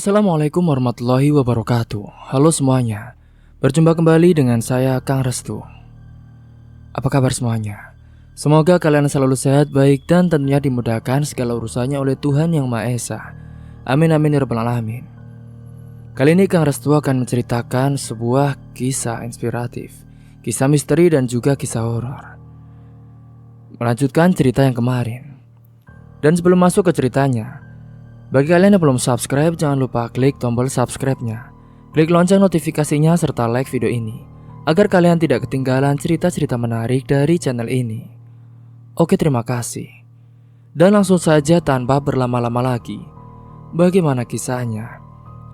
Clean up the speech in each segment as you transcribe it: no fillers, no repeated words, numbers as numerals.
Assalamualaikum warahmatullahi wabarakatuh. Halo semuanya, berjumpa kembali dengan saya Kang Restu. Apa kabar semuanya? Semoga kalian selalu sehat, baik, dan tentunya dimudahkan segala urusannya oleh Tuhan Yang Maha Esa. Amin amin ya rabbal alamin. Kali ini Kang Restu akan menceritakan sebuah kisah inspiratif, kisah misteri dan juga kisah horor. Melanjutkan cerita yang kemarin. Dan sebelum masuk ke ceritanya, bagi kalian yang belum subscribe, jangan lupa klik tombol subscribe-nya, klik lonceng notifikasinya, serta like video ini agar kalian tidak ketinggalan cerita-cerita menarik dari channel ini. Oke, terima kasih. Dan langsung saja tanpa berlama-lama lagi, bagaimana kisahnya?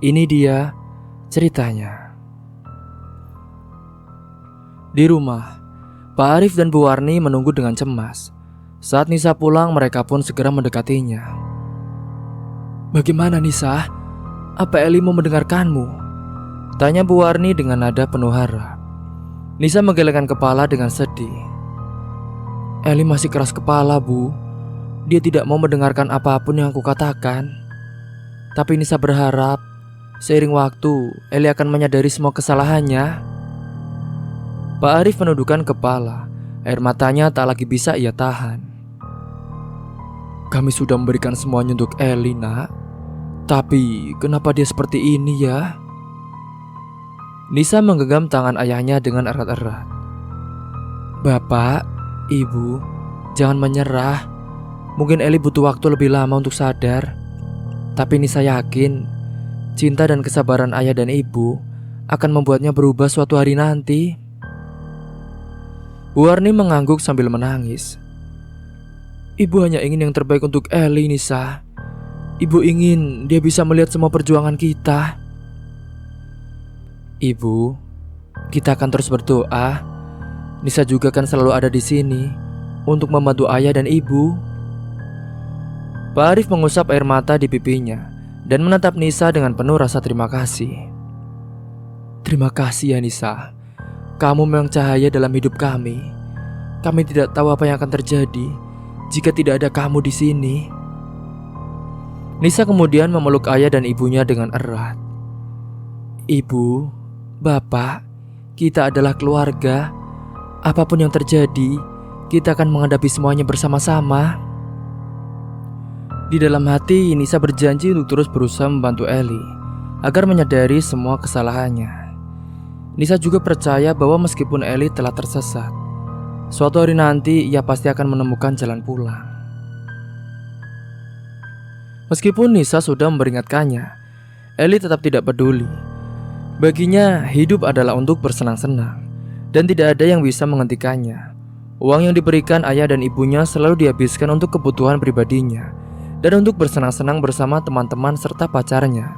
Ini dia ceritanya. Di rumah, Pak Arif dan Bu Warni menunggu dengan cemas. Saat Nisa pulang, mereka pun segera mendekatinya. "Bagaimana Nisa? Apa Eli mau mendengarkanmu?" tanya Bu Warni dengan nada penuh harap. Nisa menggelengkan kepala dengan sedih. "Eli masih keras kepala, Bu. Dia tidak mau mendengarkan apapun yang aku katakan. Tapi Nisa berharap seiring waktu Eli akan menyadari semua kesalahannya." Pak Arif menundukkan kepala. Air matanya tak lagi bisa ia tahan. "Kami sudah memberikan semuanya untuk Eli, Nak. Tapi kenapa dia seperti ini ya?" Nisa menggenggam tangan ayahnya dengan erat-erat. "Bapak, Ibu, jangan menyerah. Mungkin Eli butuh waktu lebih lama untuk sadar. Tapi Nisa yakin cinta dan kesabaran ayah dan ibu akan membuatnya berubah suatu hari nanti." Bu Warni mengangguk sambil menangis. "Ibu hanya ingin yang terbaik untuk Eli, Nisa. Ibu ingin dia bisa melihat semua perjuangan kita." "Ibu, kita akan terus berdoa. Nisa juga kan selalu ada di sini untuk membantu ayah dan ibu." Pak Arif mengusap air mata di pipinya dan menatap Nisa dengan penuh rasa terima kasih. "Terima kasih ya Nisa. Kamu memang cahaya dalam hidup kami. Kami tidak tahu apa yang akan terjadi jika tidak ada kamu di sini." Nisa kemudian memeluk ayah dan ibunya dengan erat. "Ibu, Bapak, kita adalah keluarga. Apapun yang terjadi, kita akan menghadapi semuanya bersama-sama." Di dalam hati, Nisa berjanji untuk terus berusaha membantu Eli agar menyadari semua kesalahannya. Nisa juga percaya bahwa meskipun Eli telah tersesat, suatu hari nanti ia pasti akan menemukan jalan pulang. Meskipun Nisa sudah memperingatkannya, Eli tetap tidak peduli. Baginya, hidup adalah untuk bersenang-senang, dan tidak ada yang bisa menghentikannya. Uang yang diberikan ayah dan ibunya selalu dihabiskan untuk kebutuhan pribadinya dan untuk bersenang-senang bersama teman-teman serta pacarnya,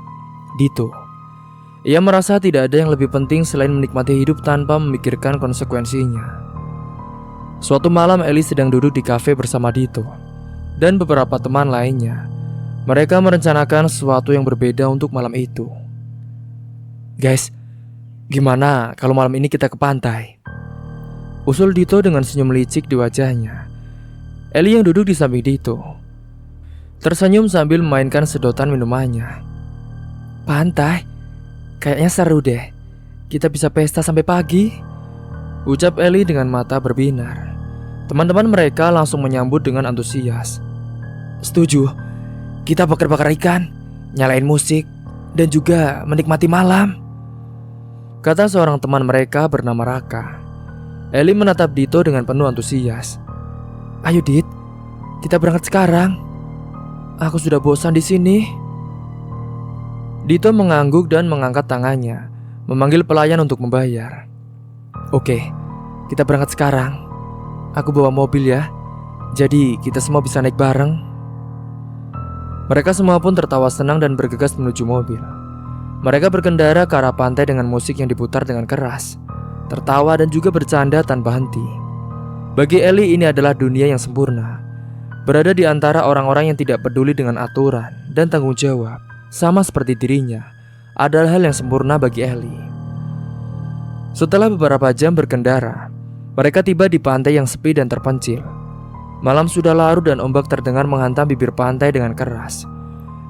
Dito. Ia merasa tidak ada yang lebih penting selain menikmati hidup tanpa memikirkan konsekuensinya. Suatu malam Eli sedang duduk di kafe bersama Dito dan beberapa teman lainnya. Mereka merencanakan sesuatu yang berbeda untuk malam itu. "Guys, gimana kalau malam ini kita ke pantai?" usul Dito dengan senyum licik di wajahnya. Eli yang duduk di samping Dito tersenyum sambil memainkan sedotan minumannya. "Pantai? Kayaknya seru deh. Kita bisa pesta sampai pagi," ucap Eli dengan mata berbinar. Teman-teman mereka langsung menyambut dengan antusias. "Setuju. Kita bakar-bakar ikan, nyalain musik, dan juga menikmati malam," kata seorang teman mereka bernama Raka. Eli menatap Dito dengan penuh antusias. "Ayo Dit, kita berangkat sekarang. Aku sudah bosan di sini." Dito mengangguk dan mengangkat tangannya, memanggil pelayan untuk membayar. "Oke, kita berangkat sekarang. Aku bawa mobil ya, jadi kita semua bisa naik bareng." Mereka semua pun tertawa senang dan bergegas menuju mobil. Mereka berkendara ke arah pantai dengan musik yang diputar dengan keras, tertawa dan juga bercanda tanpa henti. Bagi Eli ini adalah dunia yang sempurna. Berada di antara orang-orang yang tidak peduli dengan aturan dan tanggung jawab, sama seperti dirinya, adalah hal yang sempurna bagi Eli. Setelah beberapa jam berkendara, mereka tiba di pantai yang sepi dan terpencil. Malam sudah larut dan ombak terdengar menghantam bibir pantai dengan keras.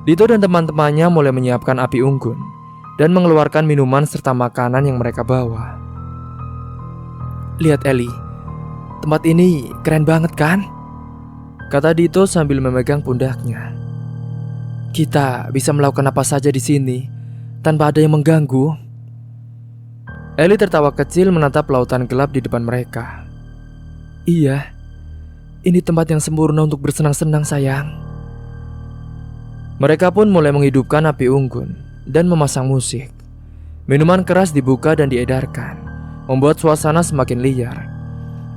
Dito dan teman-temannya mulai menyiapkan api unggun dan mengeluarkan minuman serta makanan yang mereka bawa. "Lihat Eli, tempat ini keren banget kan?" kata Dito sambil memegang pundaknya. "Kita bisa melakukan apa saja di sini tanpa ada yang mengganggu." Eli tertawa kecil menatap lautan gelap di depan mereka. "Iya, ini tempat yang sempurna untuk bersenang-senang sayang." Mereka pun mulai menghidupkan api unggun dan memasang musik. Minuman keras dibuka dan diedarkan, membuat suasana semakin liar.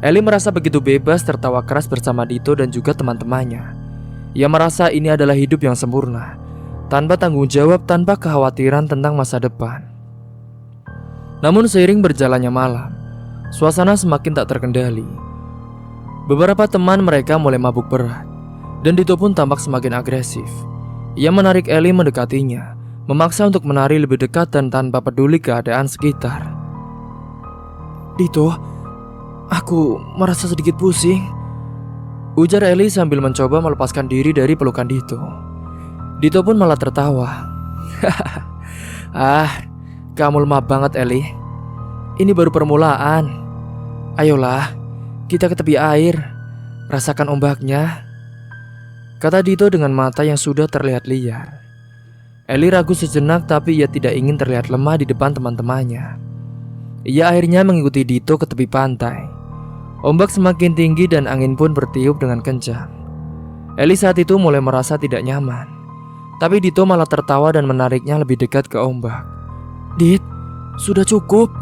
Eli merasa begitu bebas tertawa keras bersama Dito dan juga teman-temannya. Ia merasa ini adalah hidup yang sempurna, tanpa tanggung jawab, tanpa kekhawatiran tentang masa depan. Namun seiring berjalannya malam, suasana semakin tak terkendali. Beberapa teman mereka mulai mabuk berat, dan Dito pun tampak semakin agresif. Ia menarik Eli mendekatinya, memaksa untuk menari lebih dekat dan tanpa peduli keadaan sekitar. "Dito, aku merasa sedikit pusing," ujar Eli sambil mencoba melepaskan diri dari pelukan Dito. Dito pun malah tertawa. "Ah, kamu lemah banget Eli. Ini baru permulaan. Ayolah, kita ke tepi air, rasakan ombaknya," kata Dito dengan mata yang sudah terlihat liar. Eli ragu sejenak, tapi ia tidak ingin terlihat lemah di depan teman-temannya. Ia akhirnya mengikuti Dito ke tepi pantai. Ombak semakin tinggi dan angin pun bertiup dengan kencang. Eli saat itu mulai merasa tidak nyaman, tapi Dito malah tertawa dan menariknya lebih dekat ke ombak. "Dit, sudah cukup.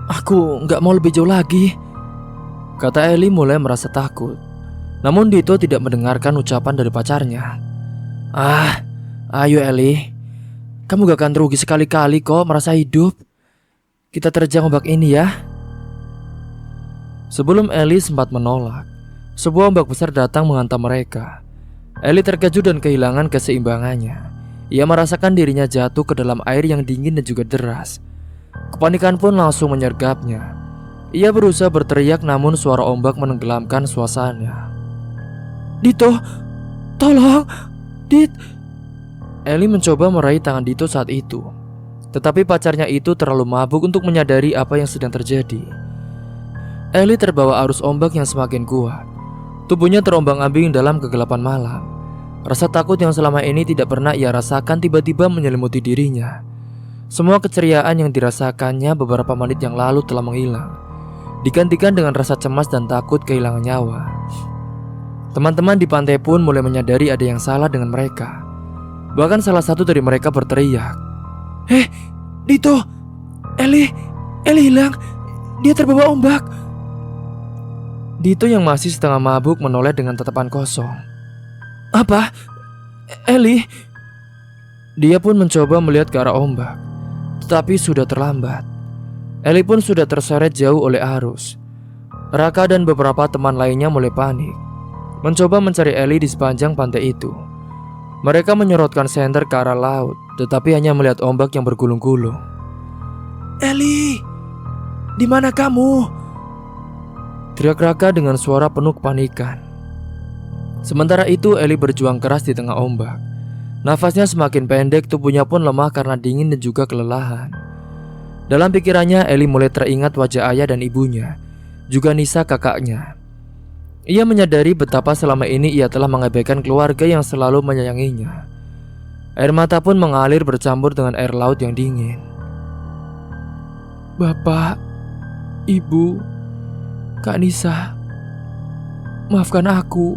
Aku nggak mau lebih jauh lagi," kata Eli mulai merasa takut. Namun Dito tidak mendengarkan ucapan dari pacarnya. "Ah, ayo Eli, kamu gak akan rugi sekali-kali kok merasa hidup. Kita terjang ombak ini ya." Sebelum Eli sempat menolak, sebuah ombak besar datang menghantam mereka. Eli terkejut dan kehilangan keseimbangannya. Ia merasakan dirinya jatuh ke dalam air yang dingin dan juga deras. Kepanikan pun langsung menyergapnya. Ia berusaha berteriak, namun suara ombak menenggelamkan suasana. "Dito, tolong, Dit." Eli mencoba meraih tangan Dito saat itu, tetapi pacarnya itu terlalu mabuk untuk menyadari apa yang sedang terjadi. Eli terbawa arus ombak yang semakin kuat. Tubuhnya terombang-ambing dalam kegelapan malam. Rasa takut yang selama ini tidak pernah ia rasakan tiba-tiba menyelimuti dirinya. Semua keceriaan yang dirasakannya beberapa menit yang lalu telah menghilang, digantikan dengan rasa cemas dan takut kehilangan nyawa. Teman-teman di pantai pun mulai menyadari ada yang salah dengan mereka. Bahkan salah satu dari mereka berteriak, Dito, Eli hilang, dia terbawa ombak." Dito yang masih setengah mabuk menoleh dengan tatapan kosong. "Apa? Eli?" Dia pun mencoba melihat ke arah ombak, tetapi sudah terlambat. Eli pun sudah terseret jauh oleh arus. Raka dan beberapa teman lainnya mulai panik, mencoba mencari Eli di sepanjang pantai itu. Mereka menyorotkan senter ke arah laut, tetapi hanya melihat ombak yang bergulung-gulung. "Eli, di mana kamu?" teriak Raka dengan suara penuh kepanikan. Sementara itu Eli berjuang keras di tengah ombak. Nafasnya semakin pendek, tubuhnya pun lemah karena dingin dan juga kelelahan. Dalam pikirannya Eli mulai teringat wajah ayah dan ibunya, juga Nisa kakaknya. Ia menyadari betapa selama ini ia telah mengabaikan keluarga yang selalu menyayanginya. Air mata pun mengalir bercampur dengan air laut yang dingin. "Bapak, Ibu, Kak Nisa, maafkan aku,"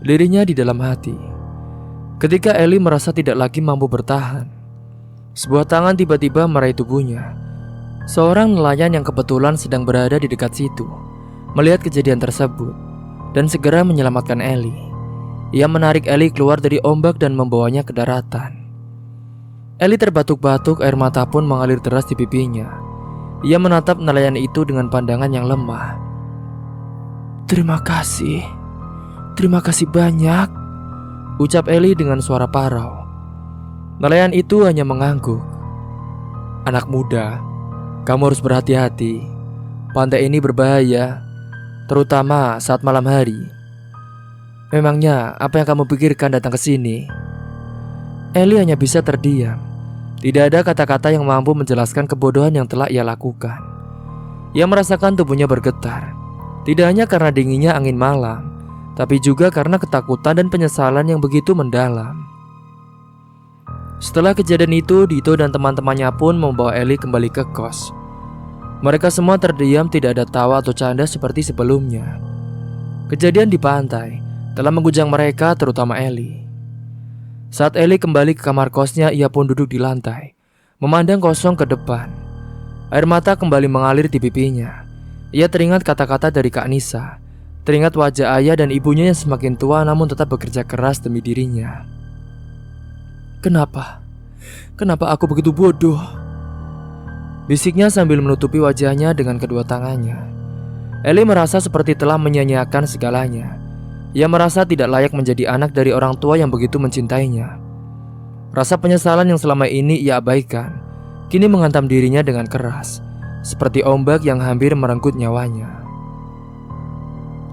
lirihnya di dalam hati. Ketika Eli merasa tidak lagi mampu bertahan, sebuah tangan tiba-tiba meraih tubuhnya. Seorang nelayan yang kebetulan sedang berada di dekat situ melihat kejadian tersebut dan segera menyelamatkan Eli. Ia menarik Eli keluar dari ombak dan membawanya ke daratan. Eli terbatuk-batuk, air mata pun mengalir deras di pipinya. Ia menatap nelayan itu dengan pandangan yang lemah. Terima kasih banyak," ucap Eli dengan suara parau. Nelayan itu hanya mengangguk. "Anak muda, kamu harus berhati-hati. Pantai ini berbahaya, terutama saat malam hari. Memangnya apa yang kamu pikirkan datang ke sini?" Ellie hanya bisa terdiam. Tidak ada kata-kata yang mampu menjelaskan kebodohan yang telah ia lakukan. Ia merasakan tubuhnya bergetar, tidak hanya karena dinginnya angin malam, tapi juga karena ketakutan dan penyesalan yang begitu mendalam. Setelah kejadian itu, Dito dan teman-temannya pun membawa Ellie kembali ke kos. Mereka semua terdiam, tidak ada tawa atau canda seperti sebelumnya. Kejadian di pantai telah menggujang mereka, terutama Ellie. Saat Ellie kembali ke kamar kosnya, ia pun duduk di lantai, memandang kosong ke depan. Air mata kembali mengalir di pipinya. Ia teringat kata-kata dari Kak Nisa, teringat wajah ayah dan ibunya yang semakin tua namun tetap bekerja keras demi dirinya. Kenapa? Kenapa aku begitu bodoh? Bisiknya sambil menutupi wajahnya dengan kedua tangannya. Ellie merasa seperti telah menyia-nyiakan segalanya. Ia merasa tidak layak menjadi anak dari orang tua yang begitu mencintainya. Rasa penyesalan yang selama ini ia abaikan kini menghantam dirinya dengan keras, seperti ombak yang hampir merenggut nyawanya.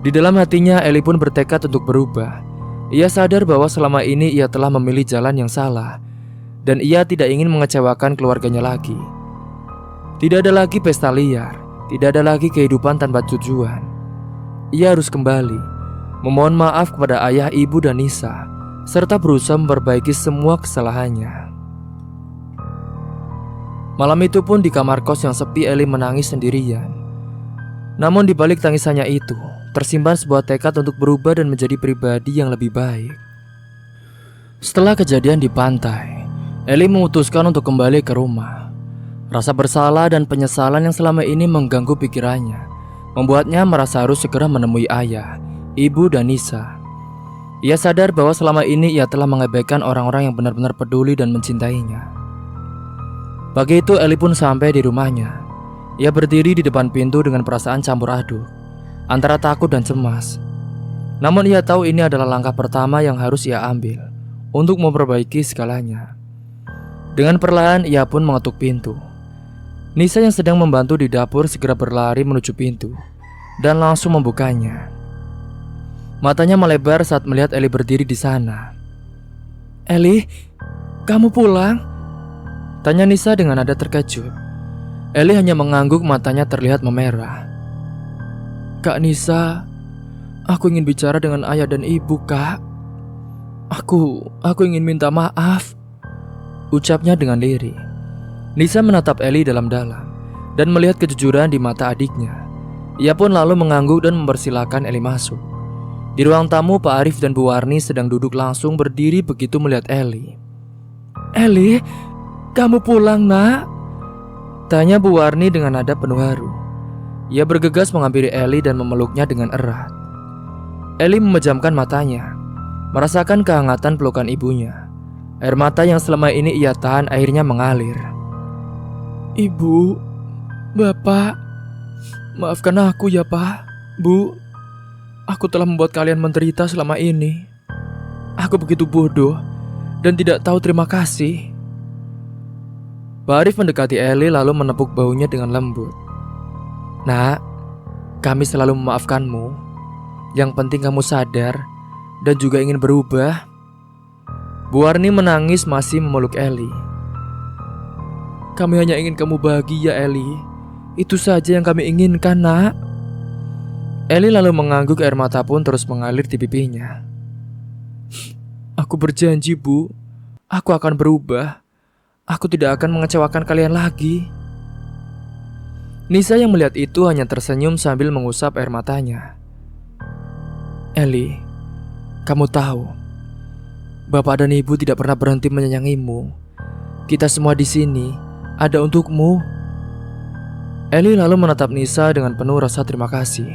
Di dalam hatinya, Ellie pun bertekad untuk berubah. Ia sadar bahwa selama ini ia telah memilih jalan yang salah, dan ia tidak ingin mengecewakan keluarganya lagi. Tidak ada lagi pesta liar, tidak ada lagi kehidupan tanpa tujuan. Ia harus kembali, memohon maaf kepada ayah, ibu, dan Nisa, serta berusaha memperbaiki semua kesalahannya. Malam itu pun di kamar kos yang sepi, Ellie menangis sendirian. Namun di balik tangisannya itu, tersimpan sebuah tekad untuk berubah dan menjadi pribadi yang lebih baik. Setelah kejadian di pantai, Ellie memutuskan untuk kembali ke rumah. Rasa bersalah dan penyesalan yang selama ini mengganggu pikirannya membuatnya merasa harus segera menemui ayah, ibu, dan Nisa. Ia sadar bahwa selama ini ia telah mengabaikan orang-orang yang benar-benar peduli dan mencintainya. Pagi itu Ellie pun sampai di rumahnya. Ia berdiri di depan pintu dengan perasaan campur aduk, antara takut dan cemas. Namun ia tahu ini adalah langkah pertama yang harus ia ambil untuk memperbaiki segalanya. Dengan perlahan ia pun mengetuk pintu. Nisa yang sedang membantu di dapur segera berlari menuju pintu dan langsung membukanya. Matanya melebar saat melihat Ellie berdiri di sana. "Ellie, kamu pulang?" tanya Nisa dengan nada terkejut. Ellie hanya mengangguk, matanya terlihat memerah. "Kak Nisa, aku ingin bicara dengan ayah dan ibu, Kak. Aku ingin minta maaf," ucapnya dengan lirih. Nisa menatap Ellie dalam-dalam dan melihat kejujuran di mata adiknya. Ia pun lalu mengangguk dan mempersilahkan Ellie masuk. Di ruang tamu, Pak Arif dan Bu Warni sedang duduk langsung berdiri begitu melihat Ellie. "Ellie, kamu pulang, Nak?" tanya Bu Warni dengan nada penuh haru. Ia bergegas menghampiri Ellie dan memeluknya dengan erat. Ellie memejamkan matanya, merasakan kehangatan pelukan ibunya. Air mata yang selama ini ia tahan akhirnya mengalir. "Ibu, Bapak, maafkan aku ya Pak, Bu. Aku telah membuat kalian menderita selama ini. Aku begitu bodoh dan tidak tahu terima kasih." Pak Arif mendekati Ellie lalu menepuk bahunya dengan lembut. "Nak, kami selalu memaafkanmu. Yang penting kamu sadar dan juga ingin berubah." Bu Warni menangis masih memeluk Ellie. "Kami hanya ingin kamu bahagia, Ellie. Itu saja yang kami inginkan, Nak." Ellie lalu mengangguk, air mata pun terus mengalir di pipinya. "Aku berjanji, Bu. Aku akan berubah. Aku tidak akan mengecewakan kalian lagi." Nisa yang melihat itu hanya tersenyum sambil mengusap air matanya. "Ellie, kamu tahu, Bapak dan Ibu tidak pernah berhenti menyayangimu. Kita semua di sini ada untukmu." Ellie lalu menatap Nisa dengan penuh rasa terima kasih.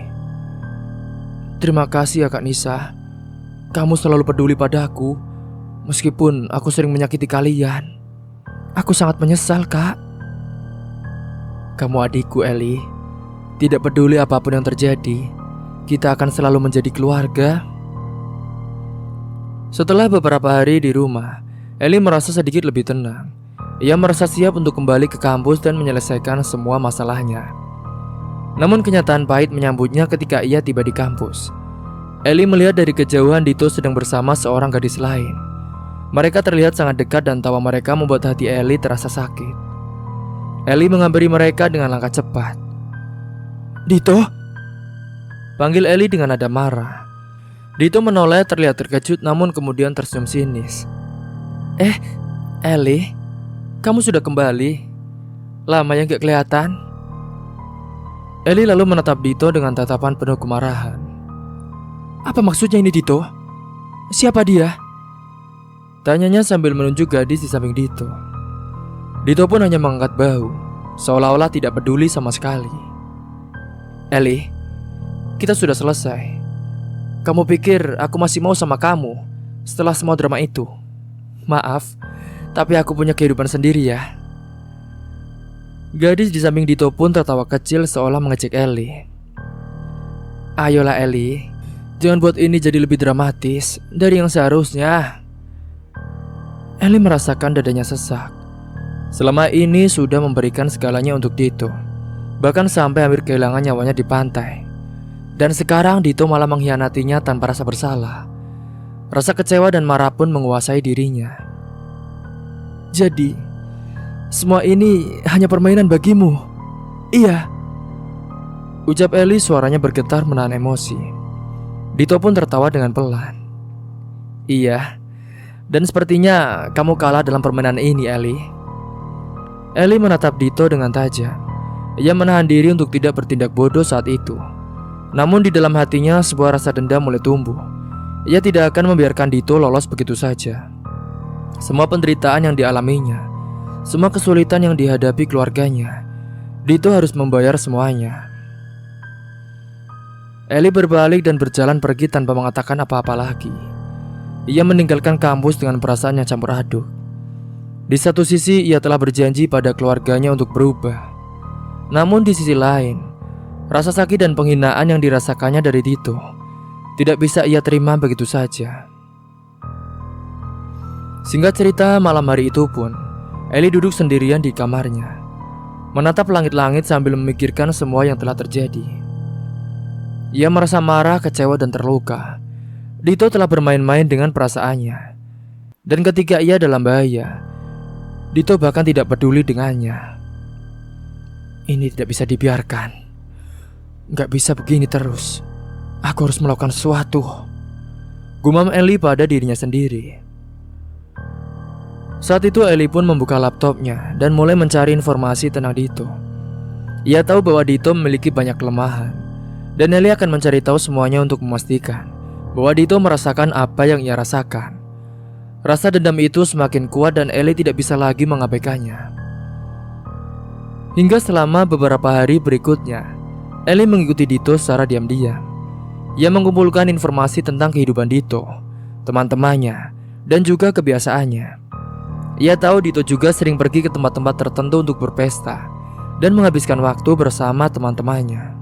"Terima kasih ya Kak Nisa. Kamu selalu peduli padaku, meskipun aku sering menyakiti kalian. Aku sangat menyesal, Kak." "Kamu adikku, Ellie. Tidak peduli apapun yang terjadi, kita akan selalu menjadi keluarga." Setelah beberapa hari di rumah, Ellie merasa sedikit lebih tenang. Ia merasa siap untuk kembali ke kampus dan menyelesaikan semua masalahnya. Namun kenyataan pahit menyambutnya ketika ia tiba di kampus. Ellie melihat dari kejauhan Dito sedang bersama seorang gadis lain. Mereka terlihat sangat dekat dan tawa mereka membuat hati Ellie terasa sakit. Ellie menghampiri mereka dengan langkah cepat. "Dito?" panggil Ellie dengan nada marah. Dito menoleh terlihat terkejut namun kemudian tersenyum sinis. Ellie, kamu sudah kembali. Lama ya gak kelihatan." Ellie lalu menatap Dito dengan tatapan penuh kemarahan. "Apa maksudnya ini, Dito? Siapa dia?" tanyanya sambil menunjuk gadis di samping Dito. Dito pun hanya mengangkat bahu, seolah-olah tidak peduli sama sekali. "Ellie, kita sudah selesai. Kamu pikir aku masih mau sama kamu setelah semua drama itu? Maaf, tapi aku punya kehidupan sendiri ya." Gadis di samping Dito pun tertawa kecil seolah mengejek Ellie. "Ayolah Ellie, jangan buat ini jadi lebih dramatis dari yang seharusnya." Ellie merasakan dadanya sesak. Selama ini sudah memberikan segalanya untuk Dito, bahkan sampai hampir kehilangan nyawanya di pantai. Dan sekarang Dito malah mengkhianatinya tanpa rasa bersalah. Rasa kecewa dan marah pun menguasai dirinya. "Jadi, semua ini hanya permainan bagimu?" "Iya," ucap Ellie, suaranya bergetar menahan emosi. Dito pun tertawa dengan pelan. "Iya, dan sepertinya kamu kalah dalam permainan ini, Ellie." Ellie menatap Dito dengan tajam. Ia menahan diri untuk tidak bertindak bodoh saat itu. Namun di dalam hatinya sebuah rasa dendam mulai tumbuh. Ia tidak akan membiarkan Dito lolos begitu saja. Semua penderitaan yang dialaminya, semua kesulitan yang dihadapi keluarganya, Dito harus membayar semuanya. Ellie berbalik dan berjalan pergi tanpa mengatakan apa-apa lagi. Ia meninggalkan kampus dengan perasaan yang campur aduk. Di satu sisi ia telah berjanji pada keluarganya untuk berubah. Namun di sisi lain, rasa sakit dan penghinaan yang dirasakannya dari Dito tidak bisa ia terima begitu saja. Singkat cerita, malam hari itu pun Ellie duduk sendirian di kamarnya, menatap langit-langit sambil memikirkan semua yang telah terjadi. Ia merasa marah, kecewa dan terluka. Dito telah bermain-main dengan perasaannya. Dan ketika ia dalam bahaya, Dito bahkan tidak peduli dengannya. Ini tidak bisa dibiarkan. Gak bisa begini terus. Aku harus melakukan sesuatu, gumam Ellie pada dirinya sendiri. Saat itu Ellie pun membuka laptopnya dan mulai mencari informasi tentang Dito. Ia tahu bahwa Dito memiliki banyak kelemahan, dan Ellie akan mencari tahu semuanya untuk memastikan bahwa Dito merasakan apa yang ia rasakan. Rasa dendam itu semakin kuat dan Ellie tidak bisa lagi mengabaikannya. Hingga selama beberapa hari berikutnya, Ellie mengikuti Dito secara diam-diam. Ia mengumpulkan informasi tentang kehidupan Dito, teman-temannya, dan juga kebiasaannya. Ia tahu Dito juga sering pergi ke tempat-tempat tertentu untuk berpesta dan menghabiskan waktu bersama teman-temannya.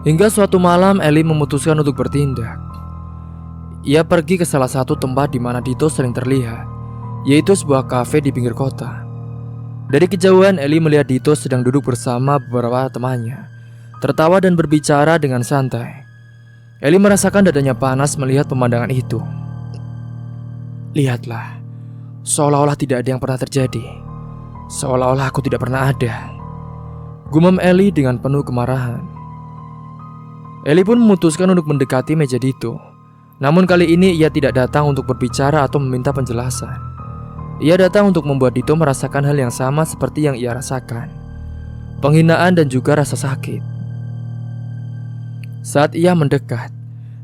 Hingga suatu malam Ellie memutuskan untuk bertindak. Ia pergi ke salah satu tempat di mana Dito sering terlihat, yaitu sebuah kafe di pinggir kota. Dari kejauhan Ellie melihat Dito sedang duduk bersama beberapa temannya, tertawa dan berbicara dengan santai. Ellie merasakan dadanya panas melihat pemandangan itu. Lihatlah, seolah-olah tidak ada yang pernah terjadi. Seolah-olah aku tidak pernah ada, gumam Ellie dengan penuh kemarahan. Ellie pun memutuskan untuk mendekati meja Dito. Namun kali ini ia tidak datang untuk berbicara atau meminta penjelasan. Ia datang untuk membuat Dito merasakan hal yang sama seperti yang ia rasakan. Penghinaan dan juga rasa sakit. Saat ia mendekat,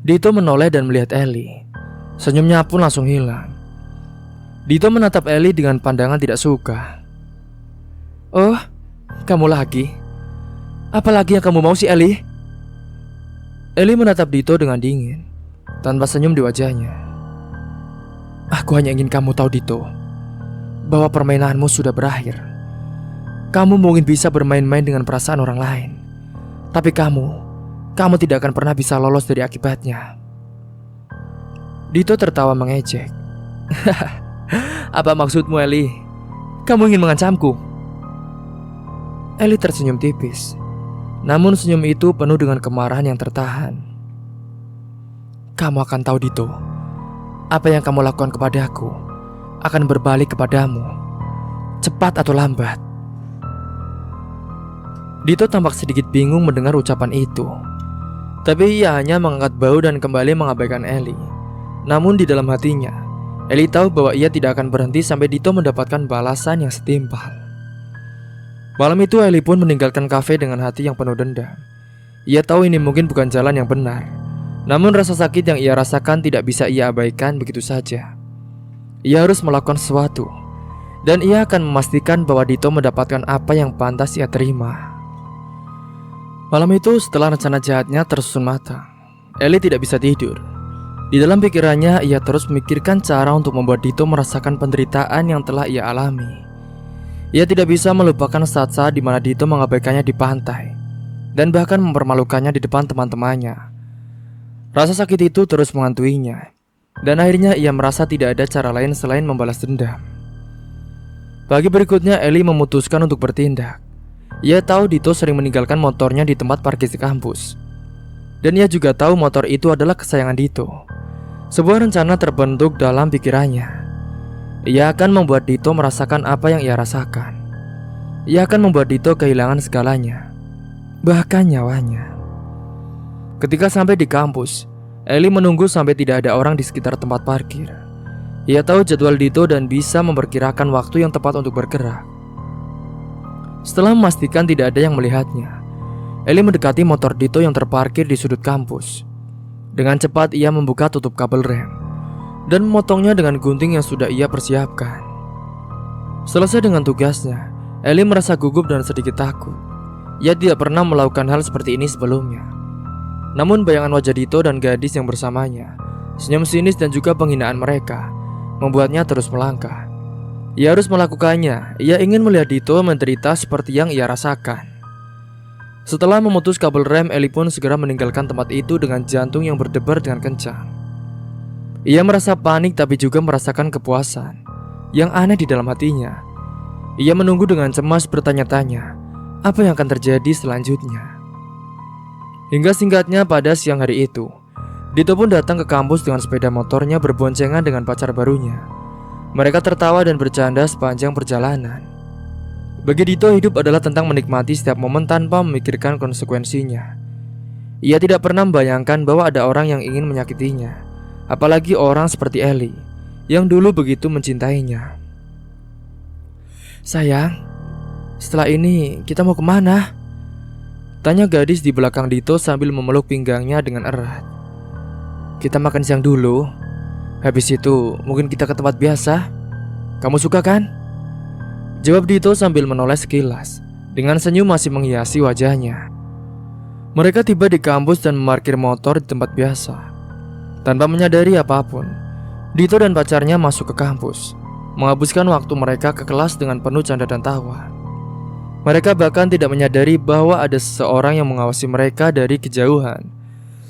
Dito menoleh dan melihat Ellie. Senyumnya pun langsung hilang. Dito menatap Ellie dengan pandangan tidak suka. "Oh, kamu lagi? Apa lagi yang kamu mau sih, Ellie?" Ellie menatap Dito dengan dingin, tanpa senyum di wajahnya. "Aku hanya ingin kamu tahu, Dito, bahwa permainanmu sudah berakhir. Kamu mungkin bisa bermain-main dengan perasaan orang lain, tapi kamu tidak akan pernah bisa lolos dari akibatnya." Dito tertawa mengejek. "Apa maksudmu, Ellie? Kamu ingin mengancamku?" Ellie tersenyum tipis. Namun senyum itu penuh dengan kemarahan yang tertahan. "Kamu akan tahu, Dito, Apa yang kamu lakukan kepadaku akan berbalik kepadamu, cepat atau lambat. Dito tampak sedikit bingung mendengar ucapan itu. Tapi ia hanya mengangkat bahu dan kembali mengabaikan Ellie. Namun di dalam hatinya, Ellie tahu bahwa ia tidak akan berhenti sampai Dito mendapatkan balasan yang setimpal. Malam itu Ellie pun meninggalkan kafe dengan hati yang penuh dendam. Ia tahu ini mungkin bukan jalan yang benar. Namun rasa sakit yang ia rasakan tidak bisa ia abaikan begitu saja. Ia harus melakukan sesuatu. Dan ia akan memastikan bahwa Dito mendapatkan apa yang pantas ia terima. Malam itu setelah rencana jahatnya tersusun matang, Ellie tidak bisa tidur. Di dalam pikirannya ia terus memikirkan cara untuk membuat Dito merasakan penderitaan yang telah ia alami. Ia tidak bisa melupakan saat-saat di mana Dito mengabaikannya di pantai dan bahkan mempermalukannya di depan teman-temannya. Rasa sakit itu terus menghantuinya dan akhirnya ia merasa tidak ada cara lain selain membalas dendam. Pagi berikutnya Ellie memutuskan untuk bertindak. Ia tahu Dito sering meninggalkan motornya di tempat parkir di kampus. Dan ia juga tahu motor itu adalah kesayangan Dito. Sebuah rencana terbentuk dalam pikirannya. Ia akan membuat Dito merasakan apa yang ia rasakan. Ia akan membuat Dito kehilangan segalanya, bahkan nyawanya. Ketika sampai di kampus, Ellie menunggu sampai tidak ada orang di sekitar tempat parkir. Ia tahu jadwal Dito dan bisa memperkirakan waktu yang tepat untuk bergerak. Setelah memastikan tidak ada yang melihatnya, Ellie mendekati motor Dito yang terparkir di sudut kampus. Dengan cepat ia membuka tutup kabel rem dan memotongnya dengan gunting yang sudah ia persiapkan. Selesai dengan tugasnya, Ellie merasa gugup dan sedikit takut. Ia tidak pernah melakukan hal seperti ini sebelumnya. Namun bayangan wajah Dito dan gadis yang bersamanya, senyum sinis dan juga penghinaan mereka, membuatnya terus melangkah. Ia harus melakukannya. Ia ingin melihat Dito menderita seperti yang ia rasakan. Setelah memutus kabel rem, Ellie pun segera meninggalkan tempat itu dengan jantung yang berdebar dengan kencang. Ia merasa panik tapi juga merasakan kepuasan yang aneh di dalam hatinya. Ia menunggu dengan cemas bertanya-tanya apa yang akan terjadi selanjutnya. Hingga singkatnya pada siang hari itu, Dito pun datang ke kampus dengan sepeda motornya berboncengan dengan pacar barunya. Mereka tertawa dan bercanda sepanjang perjalanan. Bagi Dito, hidup adalah tentang menikmati setiap momen tanpa memikirkan konsekuensinya. Ia tidak pernah membayangkan bahwa ada orang yang ingin menyakitinya, apalagi orang seperti Ellie yang dulu begitu mencintainya. "Sayang, setelah ini kita mau kemana?" tanya gadis di belakang Dito sambil memeluk pinggangnya dengan erat. "Kita makan siang dulu. Habis itu mungkin kita ke tempat biasa. Kamu suka kan?" jawab Dito sambil menoleh sekilas. Dengan senyum masih menghiasi wajahnya. Mereka tiba di kampus dan memarkir motor di tempat biasa. Tanpa menyadari apapun, Dito dan pacarnya masuk ke kampus, menghabiskan waktu mereka ke kelas dengan penuh canda dan tawa. Mereka bahkan tidak menyadari bahwa ada seseorang yang mengawasi mereka dari kejauhan.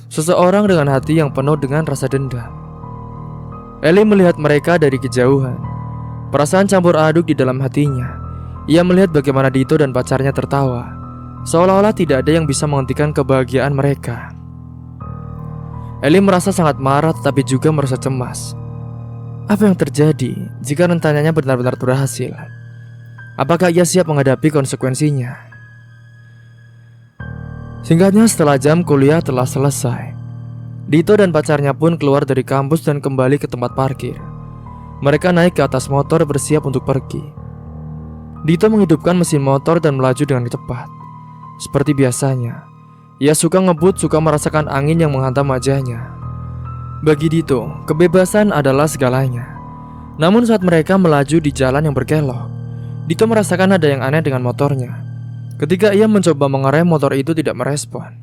Seseorang dengan hati yang penuh dengan rasa dendam. Ellie melihat mereka dari kejauhan. Perasaan campur aduk di dalam hatinya. Ia melihat bagaimana Dito dan pacarnya tertawa, seolah-olah tidak ada yang bisa menghentikan kebahagiaan mereka. Ellie merasa sangat marah tetapi juga merasa cemas. Apa yang terjadi jika rencananya benar-benar berhasil? Apakah ia siap menghadapi konsekuensinya? Singkatnya, setelah jam kuliah telah selesai, Dito dan pacarnya pun keluar dari kampus dan kembali ke tempat parkir. Mereka naik ke atas motor bersiap untuk pergi. Dito menghidupkan mesin motor dan melaju dengan cepat. Seperti biasanya, ia suka ngebut, suka merasakan angin yang menghantam wajahnya. Bagi Dito, kebebasan adalah segalanya. Namun saat mereka melaju di jalan yang berkelok, Dito merasakan ada yang aneh dengan motornya. Ketika ia mencoba mengerem, motor itu tidak merespon.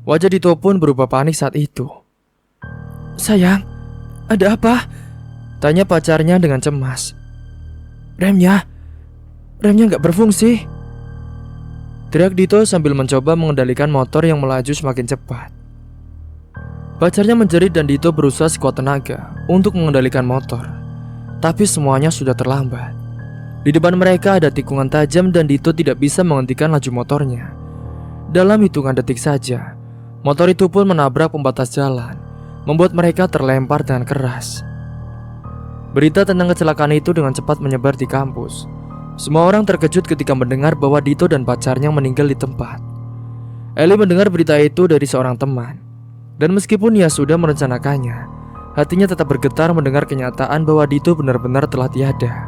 Wajah Dito pun berubah panik saat itu. "Sayang, ada apa?" tanya pacarnya dengan cemas. Remnya gak berfungsi," teriak Dito sambil mencoba mengendalikan motor yang melaju semakin cepat. Pacarnya menjerit dan Dito berusaha sekuat tenaga untuk mengendalikan motor. Tapi semuanya sudah terlambat. Di depan mereka ada tikungan tajam dan Dito tidak bisa menghentikan laju motornya. Dalam hitungan detik saja, motor itu pun menabrak pembatas jalan, membuat mereka terlempar dengan keras. Berita tentang kecelakaan itu dengan cepat menyebar di kampus. Semua orang terkejut ketika mendengar bahwa Dito dan pacarnya meninggal di tempat. Ellie mendengar berita itu dari seorang teman, dan meskipun ia sudah merencanakannya, hatinya tetap bergetar mendengar kenyataan bahwa Dito benar-benar telah tiada.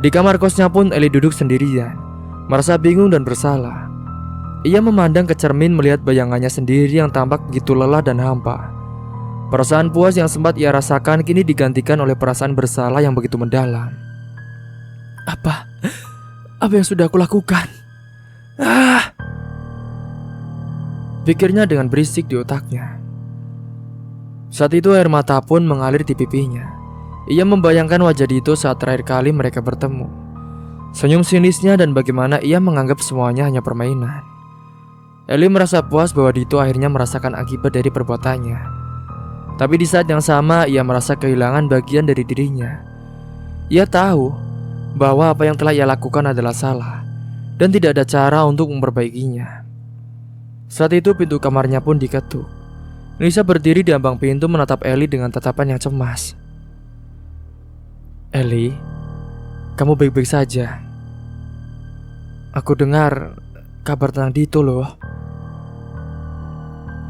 Di kamar kosnya pun Ellie duduk sendirian, merasa bingung dan bersalah. Ia memandang ke cermin melihat bayangannya sendiri yang tampak begitu lelah dan hampa. Perasaan puas yang sempat ia rasakan kini digantikan oleh perasaan bersalah yang begitu mendalam. Apa yang sudah aku lakukan? Pikirnya dengan berisik di otaknya. Saat itu air mata pun mengalir di pipinya. Ia membayangkan wajah Dito saat terakhir kali mereka bertemu. Senyum sinisnya dan bagaimana ia menganggap semuanya hanya permainan. Ellie merasa puas bahwa Dito akhirnya merasakan akibat dari perbuatannya. Tapi di saat yang sama ia merasa kehilangan bagian dari dirinya. Ia tahu bahwa apa yang telah ia lakukan adalah salah dan tidak ada cara untuk memperbaikinya. Saat itu pintu kamarnya pun diketuk. Nisa berdiri di ambang pintu menatap Ellie dengan tatapan yang cemas. Ellie, kamu baik-baik saja? Aku dengar kabar tentang Dito loh.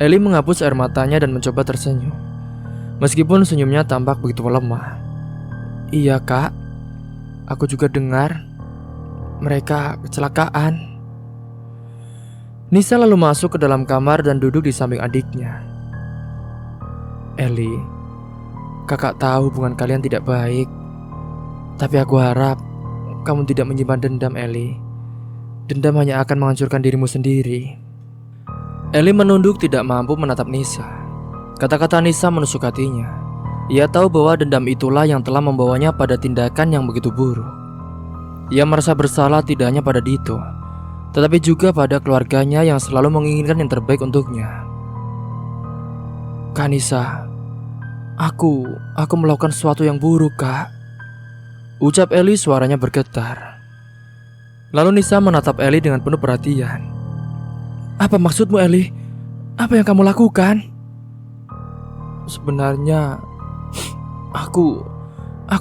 Ellie menghapus air matanya dan mencoba tersenyum. Meskipun senyumnya tampak begitu melemah. Iya kak, aku juga dengar mereka kecelakaan. Nisa lalu masuk ke dalam kamar dan duduk di samping adiknya. Ellie, kakak tahu hubungan kalian tidak baik. Tapi aku harap kamu tidak menyimpan dendam, Ellie. Dendam hanya akan menghancurkan dirimu sendiri. Ellie menunduk tidak mampu menatap Nisa. Kata-kata Nisa menusuk hatinya. Ia tahu bahwa dendam itulah yang telah membawanya pada tindakan yang begitu buruk. Ia merasa bersalah tidak hanya pada Dito, tetapi juga pada keluarganya yang selalu menginginkan yang terbaik untuknya. Kak Nisa, aku melakukan sesuatu yang buruk, Kak. Ucap Ellie suaranya bergetar. Lalu Nisa menatap Ellie dengan penuh perhatian. Apa maksudmu, Ellie? Apa yang kamu lakukan? Sebenarnya aku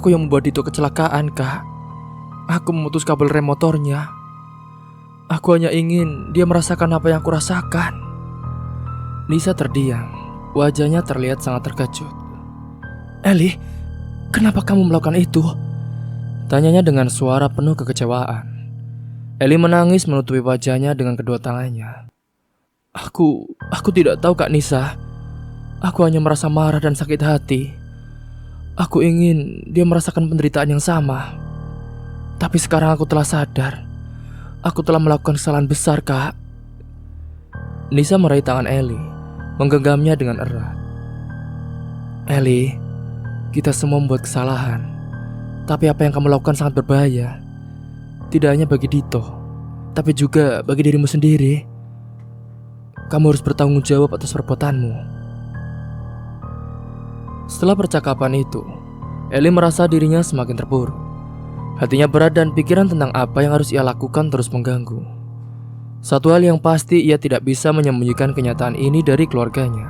yang membuat Dito kecelakaan, Kak. Aku memutus kabel rem motornya. Aku hanya ingin dia merasakan apa yang aku rasakan. Nisa terdiam. Wajahnya terlihat sangat terkejut. Ellie, kenapa kamu melakukan itu? Tanyanya dengan suara penuh kekecewaan. Ellie menangis menutupi wajahnya dengan kedua tangannya. Aku tidak tahu Kak Nisa. Aku hanya merasa marah dan sakit hati. Aku ingin dia merasakan penderitaan yang sama. Tapi sekarang aku telah sadar. Aku telah melakukan kesalahan besar, Kak. Nisa meraih tangan Ellie, menggenggamnya dengan erat. Ellie, kita semua membuat kesalahan. Tapi apa yang kamu lakukan sangat berbahaya. Tidak hanya bagi Dito, tapi juga bagi dirimu sendiri. Kamu harus bertanggung jawab atas perbuatanmu. Setelah percakapan itu, Ellie merasa dirinya semakin terpuruk. Hatinya berat dan pikiran tentang apa yang harus ia lakukan terus mengganggu. Satu hal yang pasti, ia tidak bisa menyembunyikan kenyataan ini dari keluarganya.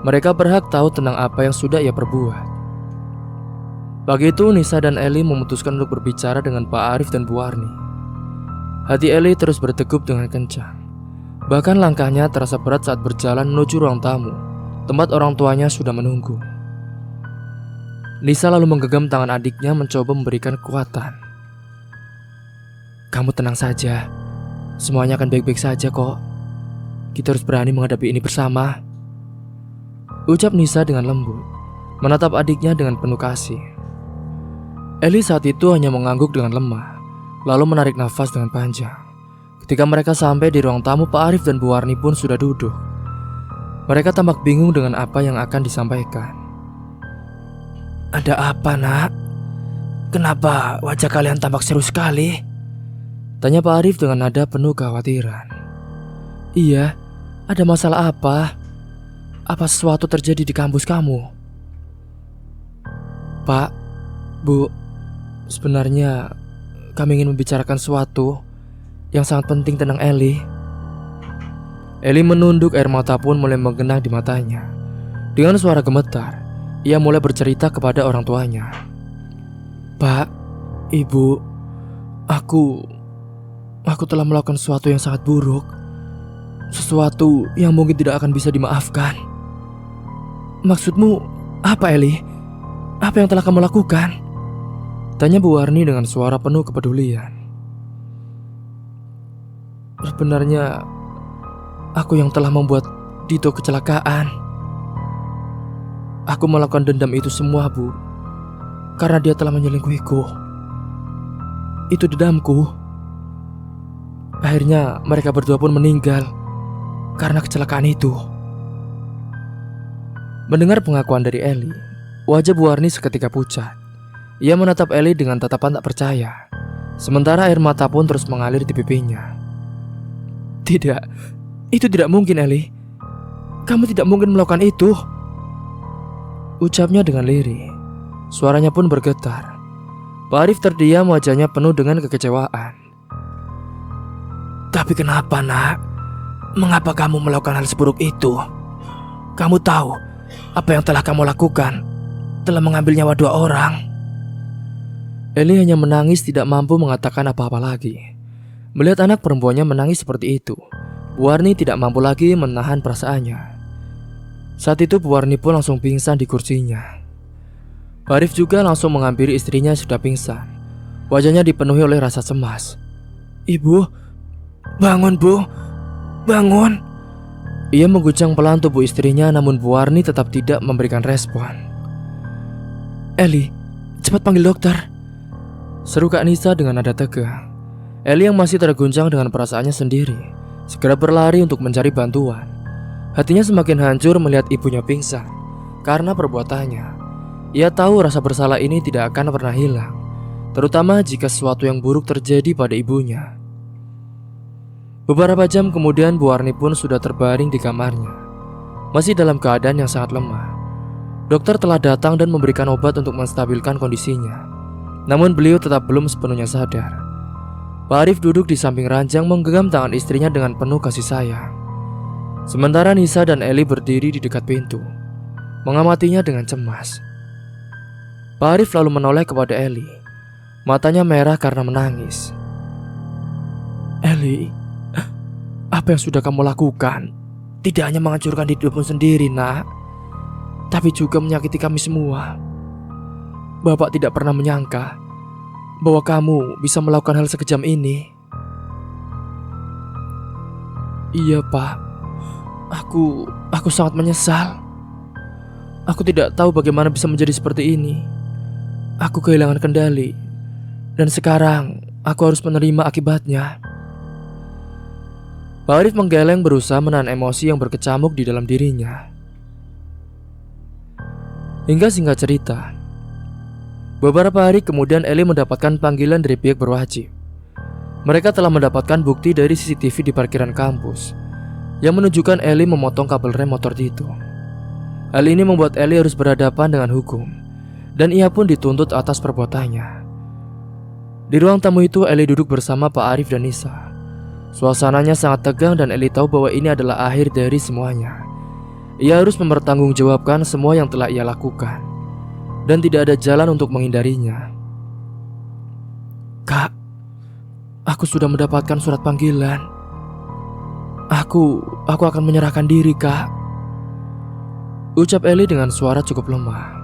Mereka berhak tahu tentang apa yang sudah ia perbuat. Pagi itu Nisa dan Ellie memutuskan untuk berbicara dengan Pak Arif dan Bu Warni. Hati Ellie terus berdegup dengan kencang. Bahkan langkahnya terasa berat saat berjalan menuju ruang tamu, tempat orang tuanya sudah menunggu. Nisa lalu menggenggam tangan adiknya mencoba memberikan kekuatan. Kamu tenang saja, semuanya akan baik-baik saja kok. Kita harus berani menghadapi ini bersama. Ucap Nisa dengan lembut, menatap adiknya dengan penuh kasih. Ellie saat itu hanya mengangguk dengan lemah, lalu menarik nafas dengan panjang. Ketika mereka sampai di ruang tamu, Pak Arif dan Bu Warni pun sudah duduk. Mereka tampak bingung dengan apa yang akan disampaikan. Ada apa, nak? Kenapa wajah kalian tampak serius sekali? Tanya Pak Arif dengan nada penuh kekhawatiran. Iya, ada masalah apa? Apa sesuatu terjadi di kampus kamu? Pak, Bu, sebenarnya kami ingin membicarakan sesuatu yang sangat penting tentang Ellie. Ellie menunduk, air mata pun mulai menggenang di matanya. Dengan suara gemetar, ia mulai bercerita kepada orang tuanya. "Pak, Ibu, aku telah melakukan sesuatu yang sangat buruk. Sesuatu yang mungkin tidak akan bisa dimaafkan." "Maksudmu apa, Eli? Apa yang telah kamu lakukan?" tanya Bu Warni dengan suara penuh kepedulian. "Sebenarnya aku yang telah membuat Dito kecelakaan. Aku melakukan dendam itu semua, Bu, karena dia telah menyelingkuhiku. Itu dendamku. Akhirnya mereka berdua pun meninggal karena kecelakaan itu." Mendengar pengakuan dari Eli, wajah Bu Warni seketika pucat. Ia menatap Eli dengan tatapan tak percaya, sementara air mata pun terus mengalir di pipinya. "Tidak, itu tidak mungkin, Eli. Kamu tidak mungkin melakukan itu," ucapnya dengan lirih. Suaranya pun bergetar. Pak Arif terdiam, wajahnya penuh dengan kekecewaan. "Tapi kenapa, Nak? Mengapa kamu melakukan hal seburuk itu? Kamu tahu apa yang telah kamu lakukan? Telah mengambil nyawa 2 orang." Eli hanya menangis, tidak mampu mengatakan apa-apa lagi. Melihat anak perempuannya menangis seperti itu, Bu Warni tidak mampu lagi menahan perasaannya. Saat itu Bu Warni pun langsung pingsan di kursinya. Pak Arif juga langsung menghampiri istrinya yang sudah pingsan. Wajahnya dipenuhi oleh rasa cemas. "Ibu, bangun, Bu, bangun." Ia mengguncang pelan tubuh istrinya, namun Bu Warni tetap tidak memberikan respon. "Eli, cepat panggil dokter," seru Kak Nisa dengan nada tegang. Eli yang masih terguncang dengan perasaannya sendiri segera berlari untuk mencari bantuan. Hatinya semakin hancur melihat ibunya pingsan karena perbuatannya. Ia tahu rasa bersalah ini tidak akan pernah hilang, terutama jika sesuatu yang buruk terjadi pada ibunya. Beberapa jam kemudian Bu Warni pun sudah terbaring di kamarnya, masih dalam keadaan yang sangat lemah. Dokter telah datang dan memberikan obat untuk menstabilkan kondisinya, namun beliau tetap belum sepenuhnya sadar. Pak Arif duduk di samping ranjang menggenggam tangan istrinya dengan penuh kasih sayang. Sementara Nisa dan Eli berdiri di dekat pintu, mengamatinya dengan cemas. Pak Arif lalu menoleh kepada Eli. Matanya merah karena menangis. "Eli, apa yang sudah kamu lakukan tidak hanya menghancurkan hidupmu sendiri, Nak, tapi juga menyakiti kami semua. Bapak tidak pernah menyangka bahwa kamu bisa melakukan hal sekejam ini." "Iya, Pak. Aku sangat menyesal. Aku tidak tahu bagaimana bisa menjadi seperti ini. Aku kehilangan kendali, dan sekarang aku harus menerima akibatnya." Pak Arif menggeleng berusaha menahan emosi yang berkecamuk di dalam dirinya. Hingga singkat cerita, beberapa hari kemudian Eli mendapatkan panggilan dari pihak berwajib. Mereka telah mendapatkan bukti dari CCTV di parkiran kampus yang menunjukkan Eli memotong kabel rem motor Dito. Hal ini membuat Eli harus berhadapan dengan hukum, dan ia pun dituntut atas perbuatannya. Di ruang tamu itu Eli duduk bersama Pak Arif dan Nisa. Suasananya sangat tegang dan Eli tahu bahwa ini adalah akhir dari semuanya. Ia harus mempertanggungjawabkan semua yang telah ia lakukan, dan tidak ada jalan untuk menghindarinya. "Kak, aku sudah mendapatkan surat panggilan. Aku akan menyerahkan diri, Kak," ucap Eli dengan suara cukup lemah.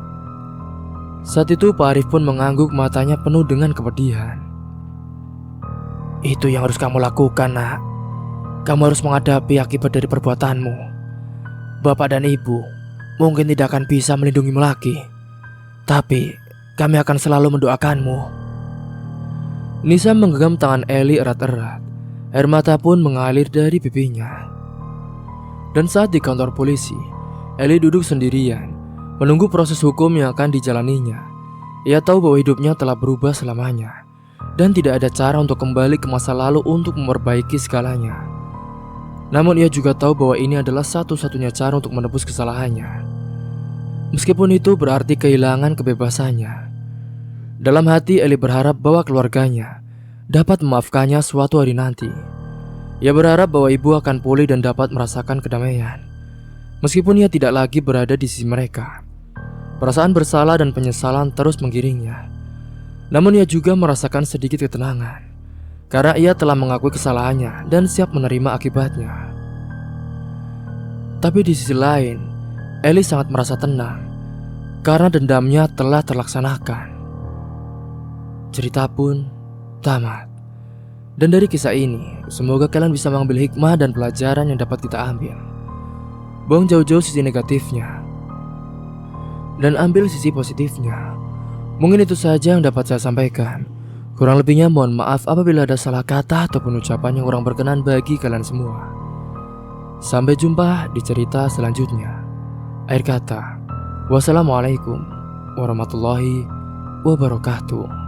Saat itu Pak Arif pun mengangguk, matanya penuh dengan kepedihan. "Itu yang harus kamu lakukan, Nak. Kamu harus menghadapi akibat dari perbuatanmu. Bapak dan Ibu mungkin tidak akan bisa melindungimu lagi, tapi kami akan selalu mendoakanmu." Nisa menggenggam tangan Eli erat-erat. Air mata pun mengalir dari pipinya. Dan saat di kantor polisi, Eli duduk sendirian, menunggu proses hukum yang akan dijalaninya. Ia tahu bahwa hidupnya telah berubah selamanya, dan tidak ada cara untuk kembali ke masa lalu untuk memperbaiki segalanya. Namun ia juga tahu bahwa ini adalah satu-satunya cara untuk menebus kesalahannya, meskipun itu berarti kehilangan kebebasannya. Dalam hati Eli berharap bahwa keluarganya dapat memaafkannya suatu hari nanti. Ia berharap bahwa ibu akan pulih dan dapat merasakan kedamaian, meskipun ia tidak lagi berada di sisi mereka. Perasaan bersalah dan penyesalan terus menggiringnya. Namun ia juga merasakan sedikit ketenangan karena ia telah mengakui kesalahannya dan siap menerima akibatnya. Tapi di sisi lain, Eli sangat merasa tenang karena dendamnya telah terlaksanakan. Cerita pun tamat. Dan dari kisah ini, semoga kalian bisa mengambil hikmah dan pelajaran yang dapat kita ambil. Buang jauh-jauh sisi negatifnya dan ambil sisi positifnya. Mungkin itu saja yang dapat saya sampaikan. Kurang lebihnya mohon maaf apabila ada salah kata ataupun ucapan yang kurang berkenan bagi kalian semua. Sampai jumpa di cerita selanjutnya. Akhir kata, wassalamualaikum warahmatullahi wabarakatuh.